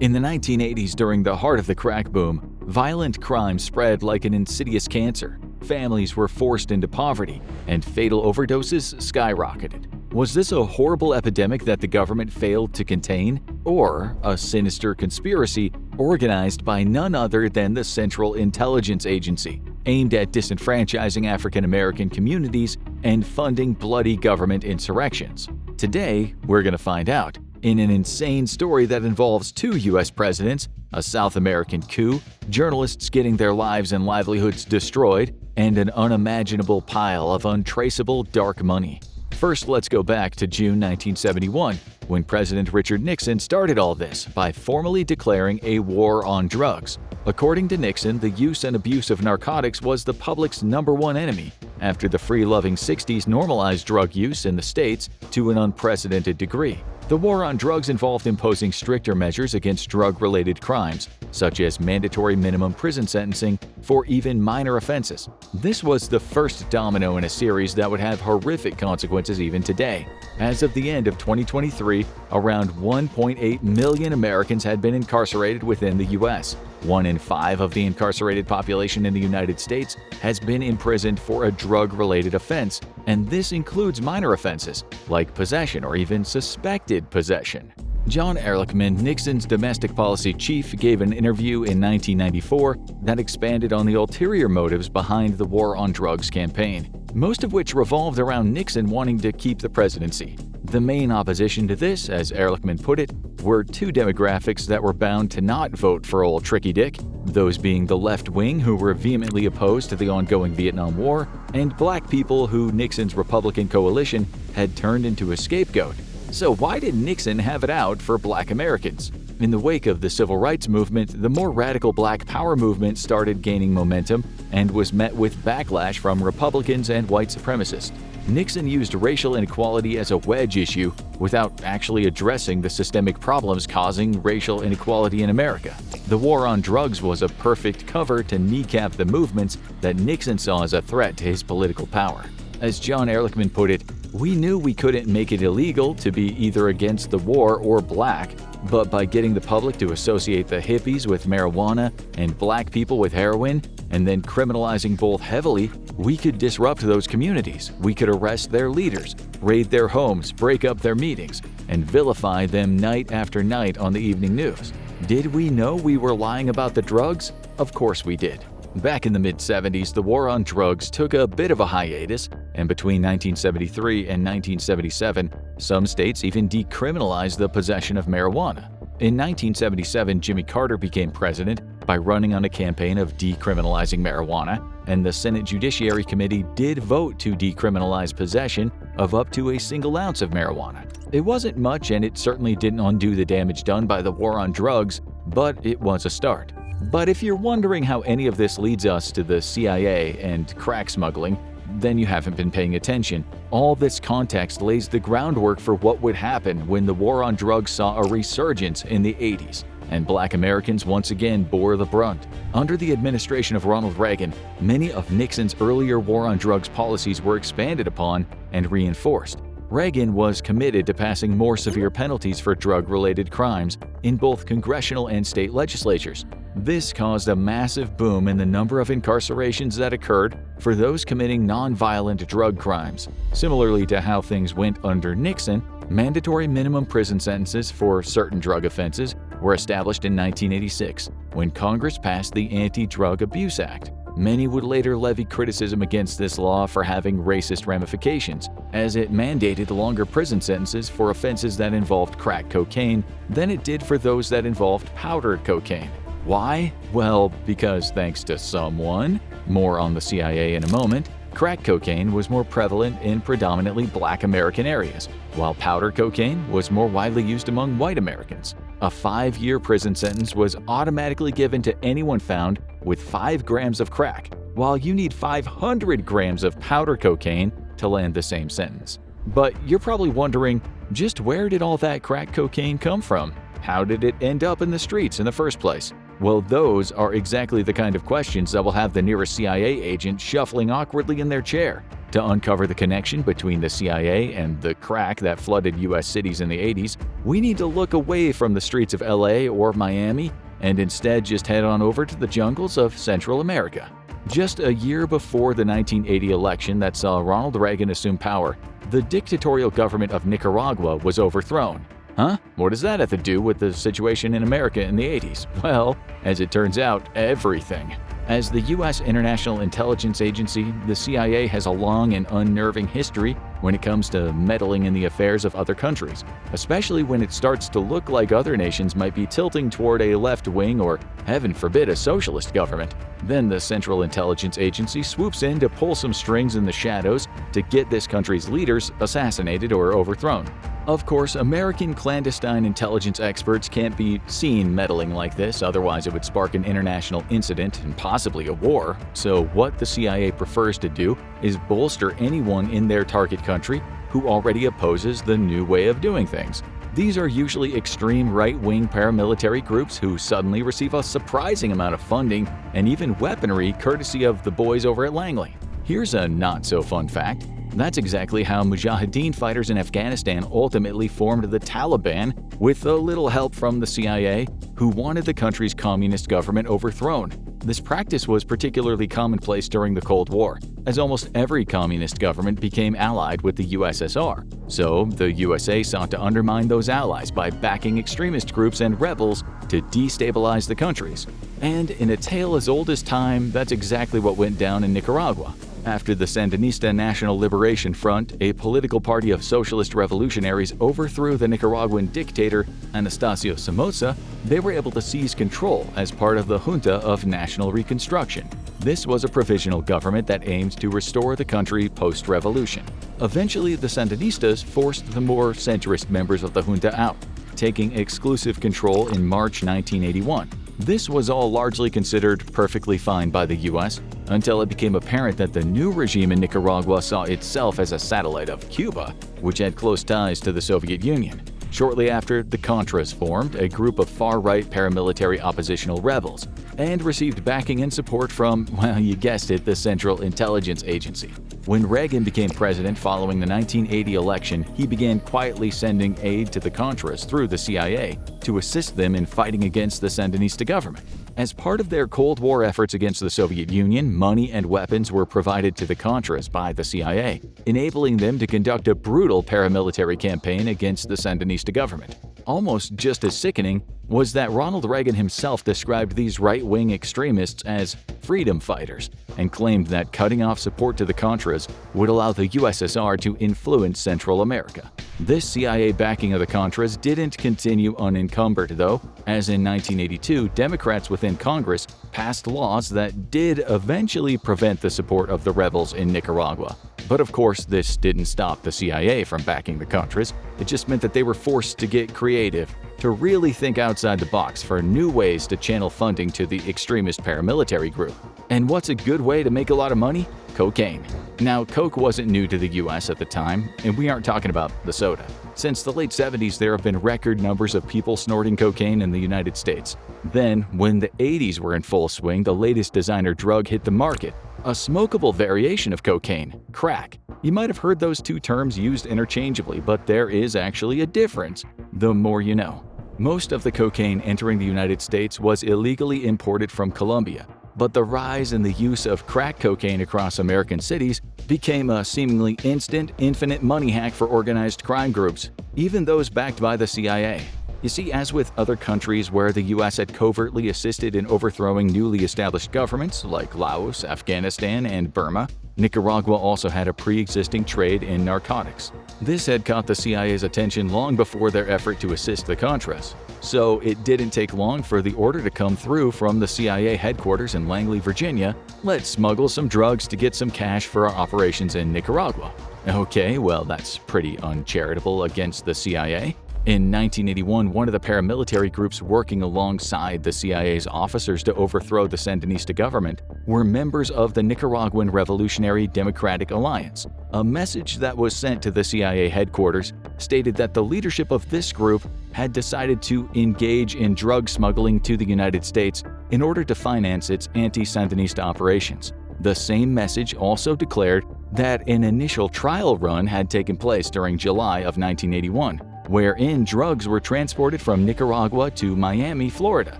In the 1980s, during the heart of the crack boom, violent crime spread like an insidious cancer. Families were forced into poverty, and fatal overdoses skyrocketed. Was this a horrible epidemic that the government failed to contain, or a sinister conspiracy organized by none other than the Central Intelligence Agency, aimed at disenfranchising African American communities and funding bloody government insurrections? Today, we're going to find out in an insane story that involves two U.S. presidents, a South American coup, journalists getting their lives and livelihoods destroyed, and an unimaginable pile of untraceable dark money. First, let's go back to June 1971, when President Richard Nixon started all this by formally declaring a war on drugs. According to Nixon, the use and abuse of narcotics was the public's #1 enemy, after the free-loving 60s normalized drug use in the states to an unprecedented degree. The war on drugs involved imposing stricter measures against drug-related crimes, such as mandatory minimum prison sentencing for even minor offenses. This was the first domino in a series that would have horrific consequences even today. As of the end of 2023, around 1.8 million Americans had been incarcerated within the U.S. 1 in 5 of the incarcerated population in the United States has been imprisoned for a drug-related offense, and this includes minor offenses like possession or even suspected possession. John Ehrlichman, Nixon's domestic policy chief, gave an interview in 1994 that expanded on the ulterior motives behind the war on drugs campaign, most of which revolved around Nixon wanting to keep the presidency. The main opposition to this, as Ehrlichman put it, were two demographics that were bound to not vote for old Tricky Dick, those being the left wing who were vehemently opposed to the ongoing Vietnam War, and black people who Nixon's Republican coalition had turned into a scapegoat. So why did Nixon have it out for black Americans? In the wake of the civil rights movement, the more radical Black Power movement started gaining momentum and was met with backlash from Republicans and white supremacists. Nixon used racial inequality as a wedge issue without actually addressing the systemic problems causing racial inequality in America. The war on drugs was a perfect cover to kneecap the movements that Nixon saw as a threat to his political power. As John Ehrlichman put it, "We knew we couldn't make it illegal to be either against the war or black, but by getting the public to associate the hippies with marijuana and black people with heroin, and then criminalizing both heavily, we could disrupt those communities. We could arrest their leaders, raid their homes, break up their meetings, and vilify them night after night on the evening news." Did we know we were lying about the drugs? Of course we did. Back in the mid-70s, the war on drugs took a bit of a hiatus, and between 1973 and 1977, some states even decriminalized the possession of marijuana. In 1977, Jimmy Carter became president by running on a campaign of decriminalizing marijuana, and the Senate Judiciary Committee did vote to decriminalize possession of up to a single ounce of marijuana. It wasn't much, and it certainly didn't undo the damage done by the war on drugs, but it was a start. But if you're wondering how any of this leads us to the CIA and crack smuggling, then you haven't been paying attention. All this context lays the groundwork for what would happen when the war on drugs saw a resurgence in the 80s, and black Americans once again bore the brunt. Under the administration of Ronald Reagan, many of Nixon's earlier war on drugs policies were expanded upon and reinforced. Reagan was committed to passing more severe penalties for drug-related crimes in both congressional and state legislatures. This caused a massive boom in the number of incarcerations that occurred for those committing non-violent drug crimes. Similarly to how things went under Nixon, mandatory minimum prison sentences for certain drug offenses were established in 1986, when Congress passed the Anti-Drug Abuse Act. Many would later levy criticism against this law for having racist ramifications, as it mandated longer prison sentences for offenses that involved crack cocaine than it did for those that involved powdered cocaine. Why? Well, because thanks to someone, more on the CIA in a moment, crack cocaine was more prevalent in predominantly black American areas, while powder cocaine was more widely used among white Americans. A 5-year prison sentence was automatically given to anyone found with 5 grams of crack, while you need 500 grams of powder cocaine to land the same sentence. But you're probably wondering, just where did all that crack cocaine come from? How did it end up in the streets in the first place? Well, those are exactly the kind of questions that will have the nearest CIA agent shuffling awkwardly in their chair. To uncover the connection between the CIA and the crack that flooded US cities in the 80s, we need to look away from the streets of LA or Miami and instead just head on over to the jungles of Central America. Just a year before the 1980 election that saw Ronald Reagan assume power, the dictatorial government of Nicaragua was overthrown. Huh? What does that have to do with the situation in America in the 80s? Well, as it turns out, everything. As the U.S. International Intelligence Agency, the CIA has a long and unnerving history when it comes to meddling in the affairs of other countries, especially when it starts to look like other nations might be tilting toward a left-wing or, heaven forbid, a socialist government. Then the Central Intelligence Agency swoops in to pull some strings in the shadows to get this country's leaders assassinated or overthrown. Of course, American clandestine intelligence experts can't be seen meddling like this, otherwise it would spark an international incident and possibly a war. So what the CIA prefers to do is bolster anyone in their target country who already opposes the new way of doing things. These are usually extreme right-wing paramilitary groups who suddenly receive a surprising amount of funding and even weaponry courtesy of the boys over at Langley. Here's a not-so-fun fact. That's exactly how Mujahideen fighters in Afghanistan ultimately formed the Taliban with a little help from the CIA, who wanted the country's communist government overthrown. This practice was particularly commonplace during the Cold War, as almost every communist government became allied with the USSR. So, the USA sought to undermine those allies by backing extremist groups and rebels to destabilize the countries. And in a tale as old as time, that's exactly what went down in Nicaragua. After the Sandinista National Liberation Front, a political party of socialist revolutionaries, overthrew the Nicaraguan dictator Anastasio Somoza, they were able to seize control as part of the Junta of National Reconstruction. This was a provisional government that aimed to restore the country post-revolution. Eventually, the Sandinistas forced the more centrist members of the junta out, taking exclusive control in March 1981. This was all largely considered perfectly fine by the US until it became apparent that the new regime in Nicaragua saw itself as a satellite of Cuba, which had close ties to the Soviet Union. Shortly after, the Contras formed a group of far-right paramilitary oppositional rebels and received backing and support from, well, you guessed it, the Central Intelligence Agency. When Reagan became president following the 1980 election, he began quietly sending aid to the Contras through the CIA to assist them in fighting against the Sandinista government. As part of their Cold War efforts against the Soviet Union, money and weapons were provided to the Contras by the CIA, enabling them to conduct a brutal paramilitary campaign against the Sandinista government. Almost just as sickening was that Ronald Reagan himself described these right-wing extremists as freedom fighters and claimed that cutting off support to the Contras would allow the USSR to influence Central America. This CIA backing of the Contras didn't continue unencumbered, though, as in 1982, Democrats within Congress passed laws that did eventually prevent the support of the rebels in Nicaragua. But of course, this didn't stop the CIA from backing the Contras. It just meant that they were forced to get creative, to really think outside the box for new ways to channel funding to the extremist paramilitary group. And what's a good way to make a lot of money? Cocaine. Now, coke wasn't new to the US at the time, and we aren't talking about the soda. Since the late 70s, there have been record numbers of people snorting cocaine in the United States. Then, when the 80s were in full swing, the latest designer drug hit the market. A smokable variation of cocaine, crack. You might have heard those two terms used interchangeably, but there is actually a difference. The more you know. Most of the cocaine entering the United States was illegally imported from Colombia, but the rise in the use of crack cocaine across American cities became a seemingly instant, infinite money hack for organized crime groups, even those backed by the CIA. You see, as with other countries where the US had covertly assisted in overthrowing newly established governments like Laos, Afghanistan, and Burma, Nicaragua also had a pre-existing trade in narcotics. This had caught the CIA's attention long before their effort to assist the Contras. So it didn't take long for the order to come through from the CIA headquarters in Langley, Virginia. Let's smuggle some drugs to get some cash for our operations in Nicaragua. Okay, well, that's pretty uncharitable against the CIA. In 1981, one of the paramilitary groups working alongside the CIA's officers to overthrow the Sandinista government were members of the Nicaraguan Revolutionary Democratic Alliance. A message that was sent to the CIA headquarters stated that the leadership of this group had decided to engage in drug smuggling to the United States in order to finance its anti-Sandinista operations. The same message also declared that an initial trial run had taken place during July of 1981, wherein drugs were transported from Nicaragua to Miami, Florida,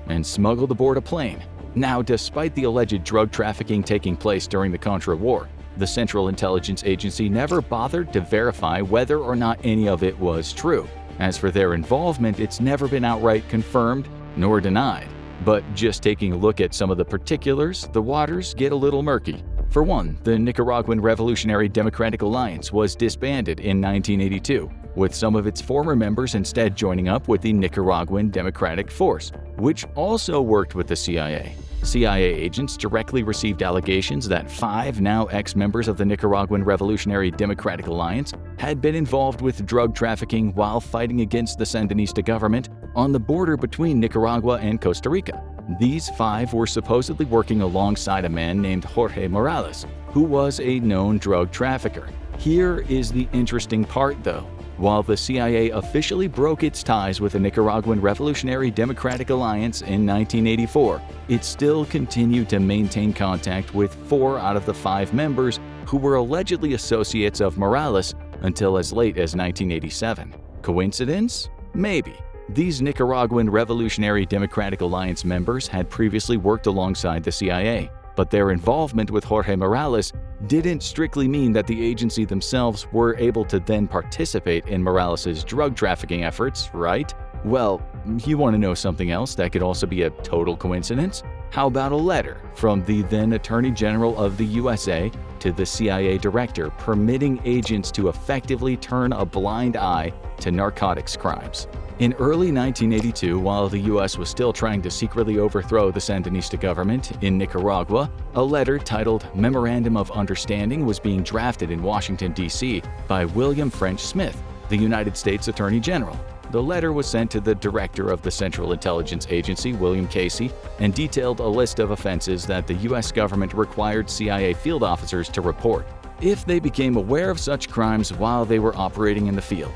and smuggled aboard a plane. Now, despite the alleged drug trafficking taking place during the Contra War, the Central Intelligence Agency never bothered to verify whether or not any of it was true. As for their involvement, it's never been outright confirmed nor denied. But just taking a look at some of the particulars, the waters get a little murky. For one, the Nicaraguan Revolutionary Democratic Alliance was disbanded in 1982, with some of its former members instead joining up with the Nicaraguan Democratic Force, which also worked with the CIA. CIA agents directly received allegations that 5 now ex-members of the Nicaraguan Revolutionary Democratic Alliance had been involved with drug trafficking while fighting against the Sandinista government on the border between Nicaragua and Costa Rica. These 5 were supposedly working alongside a man named Jorge Morales, who was a known drug trafficker. Here is the interesting part, though. While the CIA officially broke its ties with the Nicaraguan Revolutionary Democratic Alliance in 1984, it still continued to maintain contact with 4 out of the 5 members who were allegedly associates of Morales until as late as 1987. Coincidence? Maybe. These Nicaraguan Revolutionary Democratic Alliance members had previously worked alongside the CIA, but their involvement with Jorge Morales didn't strictly mean that the agency themselves were able to then participate in Morales' drug trafficking efforts, right? Well, you want to know something else that could also be a total coincidence? How about a letter from the then Attorney General of the USA to the CIA director permitting agents to effectively turn a blind eye to narcotics crimes? In early 1982, while the U.S. was still trying to secretly overthrow the Sandinista government in Nicaragua, a letter titled Memorandum of Understanding was being drafted in Washington, D.C. by William French Smith, the United States Attorney General. The letter was sent to the Director of the Central Intelligence Agency, William Casey, and detailed a list of offenses that the U.S. government required CIA field officers to report if they became aware of such crimes while they were operating in the field.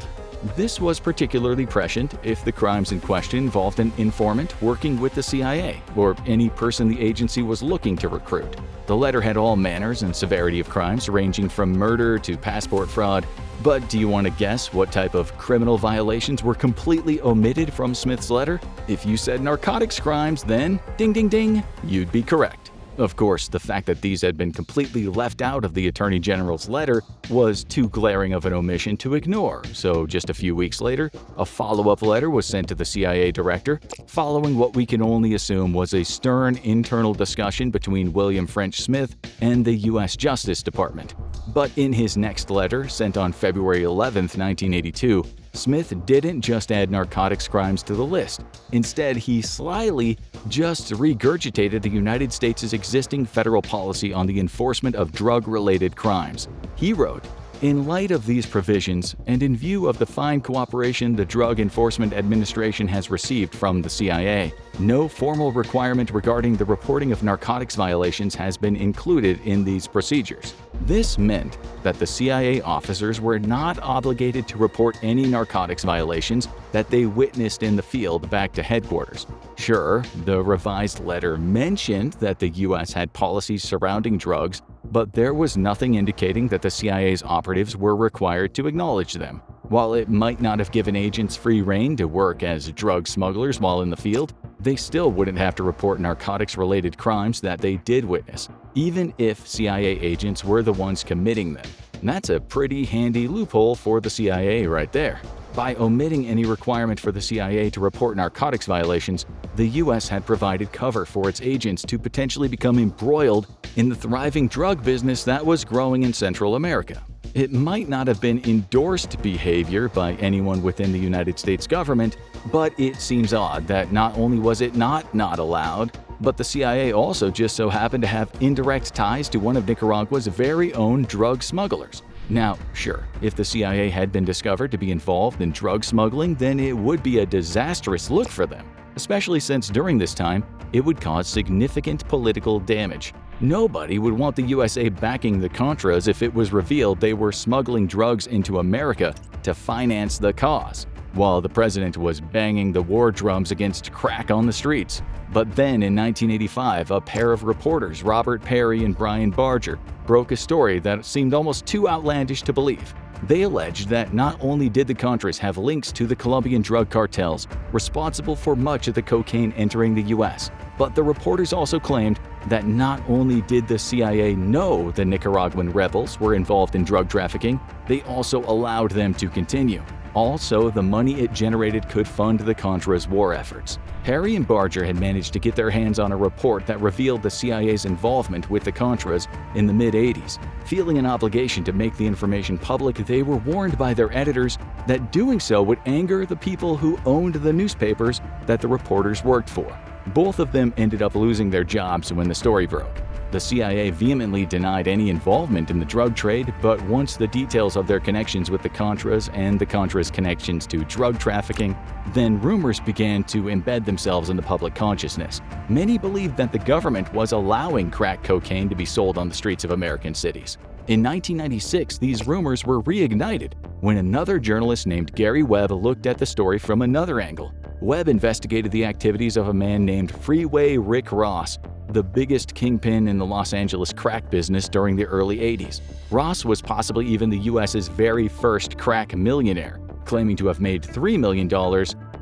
This was particularly prescient if the crimes in question involved an informant working with the CIA or any person the agency was looking to recruit. The letter had all manners and severity of crimes ranging from murder to passport fraud. But do you want to guess what type of criminal violations were completely omitted from Smith's letter? If you said narcotics crimes, then ding ding ding, you'd be correct. Of course, the fact that these had been completely left out of the Attorney General's letter was too glaring of an omission to ignore, so just a few weeks later, a follow-up letter was sent to the CIA director, following what we can only assume was a stern internal discussion between William French Smith and the U.S. Justice Department. But in his next letter, sent on February 11, 1982, Smith didn't just add narcotics crimes to the list. Instead, he slyly just regurgitated the United States' existing federal policy on the enforcement of drug-related crimes. He wrote, "In light of these provisions, and in view of the fine cooperation the Drug Enforcement Administration has received from the CIA, no formal requirement regarding the reporting of narcotics violations has been included in these procedures." This meant that the CIA officers were not obligated to report any narcotics violations that they witnessed in the field back to headquarters. Sure, the revised letter mentioned that the U.S. had policies surrounding drugs, but there was nothing indicating that the CIA's operatives were required to acknowledge them. While it might not have given agents free rein to work as drug smugglers while in the field, they still wouldn't have to report narcotics-related crimes that they did witness, even if CIA agents were the ones committing them. And that's a pretty handy loophole for the CIA right there. By omitting any requirement for the CIA to report narcotics violations, the U.S. had provided cover for its agents to potentially become embroiled in the thriving drug business that was growing in Central America. It might not have been endorsed behavior by anyone within the United States government, but it seems odd that not only was it not allowed, but the CIA also just so happened to have indirect ties to one of Nicaragua's very own drug smugglers. Now, sure, if the CIA had been discovered to be involved in drug smuggling, then it would be a disastrous look for them, especially since during this time, it would cause significant political damage. Nobody would want the USA backing the Contras if it was revealed they were smuggling drugs into America to finance the cause, while the president was banging the war drums against crack on the streets. But then in 1985, a pair of reporters, Robert Perry and Brian Barger, broke a story that seemed almost too outlandish to believe. They alleged that not only did the Contras have links to the Colombian drug cartels responsible for much of the cocaine entering the US, but the reporters also claimed that not only did the CIA know the Nicaraguan rebels were involved in drug trafficking, they also allowed them to continue. Also, the money it generated could fund the Contras' war efforts. Perry and Barger had managed to get their hands on a report that revealed the CIA's involvement with the Contras in the mid-80s. Feeling an obligation to make the information public, they were warned by their editors that doing so would anger the people who owned the newspapers that the reporters worked for. Both of them ended up losing their jobs when the story broke. The CIA vehemently denied any involvement in the drug trade, but once the details of their connections with the Contras and the Contras' connections to drug trafficking, then rumors began to embed themselves in the public consciousness. Many believed that the government was allowing crack cocaine to be sold on the streets of American cities. In 1996, these rumors were reignited when another journalist named Gary Webb looked at the story from another angle. Webb investigated the activities of a man named Freeway Rick Ross, the biggest kingpin in the Los Angeles crack business during the early 80s. Ross was possibly even the US's very first crack millionaire, claiming to have made $3 million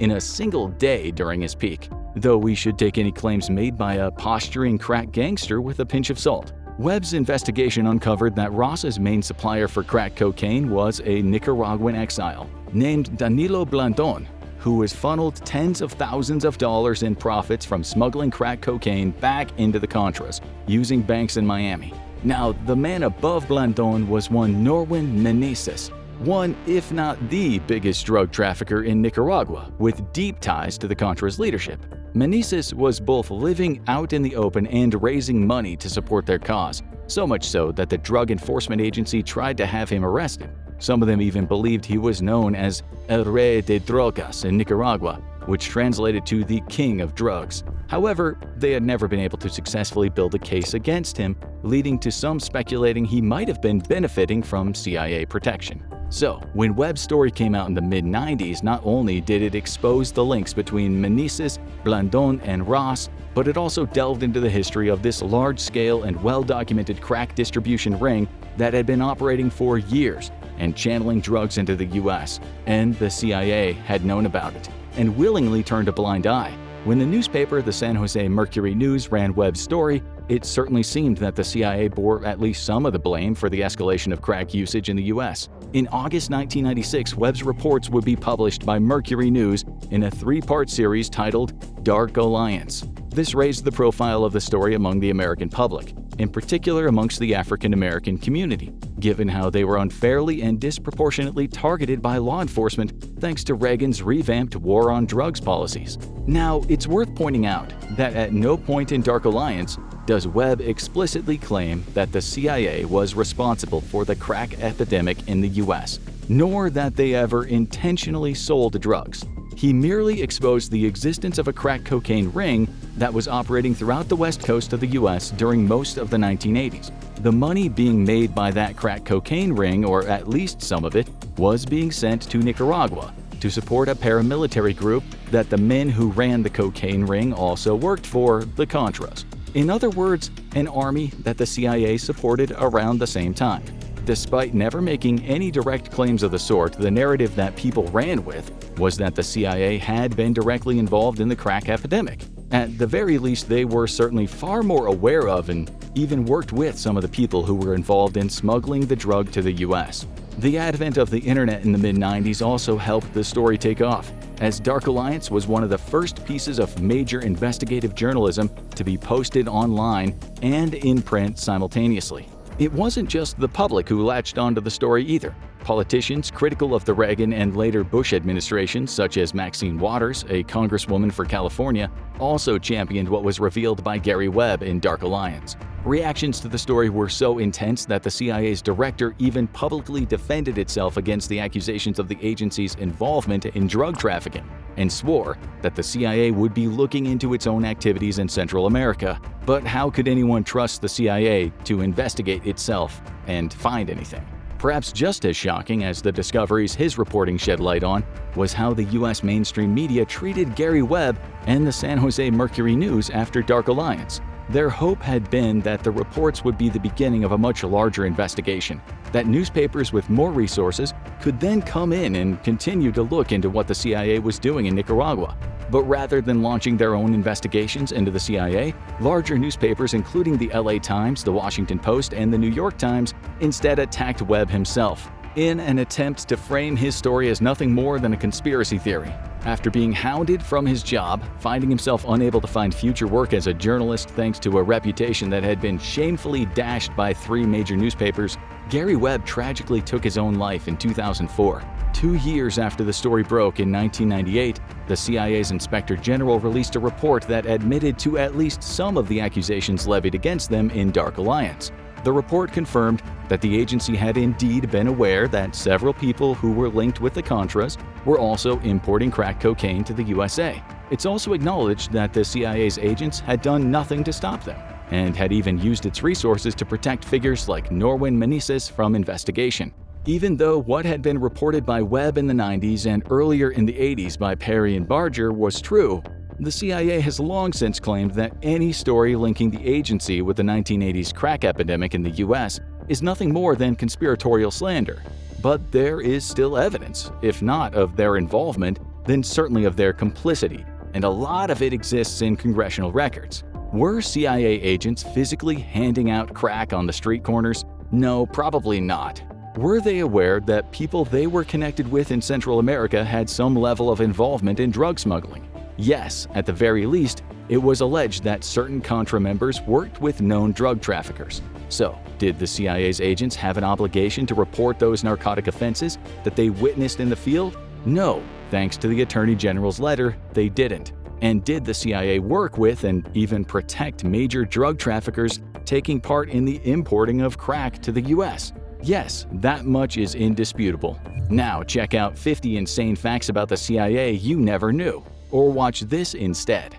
in a single day during his peak, though we should take any claims made by a posturing crack gangster with a pinch of salt. Webb's investigation uncovered that Ross's main supplier for crack cocaine was a Nicaraguan exile named Danilo Blandon, who has funneled tens of thousands of dollars in profits from smuggling crack cocaine back into the Contras, using banks in Miami. Now, the man above Blandon was one Norwin Meneses, one, if not the biggest drug trafficker in Nicaragua, with deep ties to the Contras leadership. Meneses was both living out in the open and raising money to support their cause, so much so that the Drug Enforcement Agency tried to have him arrested. Some of them even believed he was known as El Rey de Drogas in Nicaragua, which translated to the King of Drugs. However, they had never been able to successfully build a case against him, leading to some speculating he might have been benefiting from CIA protection. So, when Webb's story came out in the mid-90s, not only did it expose the links between Meneses, Blandon, and Ross, but it also delved into the history of this large-scale and well-documented crack distribution ring that had been operating for years and channeling drugs into the US, and the CIA had known about it and willingly turned a blind eye. When the newspaper the San Jose Mercury News ran Webb's story, it certainly seemed that the CIA bore at least some of the blame for the escalation of crack usage in the US. In August 1996, Webb's reports would be published by Mercury News in a three-part series titled Dark Alliance. This raised the profile of the story among the American public, in particular amongst the African American community, given how they were unfairly and disproportionately targeted by law enforcement thanks to Reagan's revamped war on drugs policies. Now, it's worth pointing out that at no point in Dark Alliance does Webb explicitly claim that the CIA was responsible for the crack epidemic in the US, nor that they ever intentionally sold drugs. He merely exposed the existence of a crack cocaine ring that was operating throughout the west coast of the US during most of the 1980s. The money being made by that crack cocaine ring, or at least some of it, was being sent to Nicaragua to support a paramilitary group that the men who ran the cocaine ring also worked for, the Contras. In other words, an army that the CIA supported around the same time. Despite never making any direct claims of the sort, the narrative that people ran with was that the CIA had been directly involved in the crack epidemic. At the very least, they were certainly far more aware of and even worked with some of the people who were involved in smuggling the drug to the US. The advent of the internet in the mid-90s also helped the story take off, as Dark Alliance was one of the first pieces of major investigative journalism to be posted online and in print simultaneously. It wasn't just the public who latched onto the story either. Politicians critical of the Reagan and later Bush administrations, such as Maxine Waters, a congresswoman for California, also championed what was revealed by Gary Webb in Dark Alliance. Reactions to the story were so intense that the CIA's director even publicly defended itself against the accusations of the agency's involvement in drug trafficking and swore that the CIA would be looking into its own activities in Central America. But how could anyone trust the CIA to investigate itself and find anything? Perhaps just as shocking as the discoveries his reporting shed light on was how the U.S. mainstream media treated Gary Webb and the San Jose Mercury News after Dark Alliance. Their hope had been that the reports would be the beginning of a much larger investigation, that newspapers with more resources could then come in and continue to look into what the CIA was doing in Nicaragua. But rather than launching their own investigations into the CIA, larger newspapers including the LA Times, the Washington Post, and the New York Times instead attacked Webb himself in an attempt to frame his story as nothing more than a conspiracy theory. After being hounded from his job, finding himself unable to find future work as a journalist thanks to a reputation that had been shamefully dashed by 3 major newspapers, Gary Webb tragically took his own life in 2004. 2 years after the story broke in 1998, the CIA's Inspector General released a report that admitted to at least some of the accusations levied against them in Dark Alliance. The report confirmed that the agency had indeed been aware that several people who were linked with the Contras were also importing crack cocaine to the USA. It's also acknowledged that the CIA's agents had done nothing to stop them, and had even used its resources to protect figures like Norwin Menezes from investigation. Even though what had been reported by Webb in the 90s and earlier in the 80s by Perry and Barger was true, the CIA has long since claimed that any story linking the agency with the 1980s crack epidemic in the US is nothing more than conspiratorial slander. But there is still evidence, if not of their involvement, then certainly of their complicity, and a lot of it exists in congressional records. Were CIA agents physically handing out crack on the street corners? No, probably not. Were they aware that people they were connected with in Central America had some level of involvement in drug smuggling? Yes, at the very least, it was alleged that certain Contra members worked with known drug traffickers. So, did the CIA's agents have an obligation to report those narcotic offenses that they witnessed in the field? No, thanks to the Attorney General's letter, they didn't. And did the CIA work with and even protect major drug traffickers taking part in the importing of crack to the US? Yes, that much is indisputable. Now check out 50 insane facts about the CIA you never knew. Or watch this instead.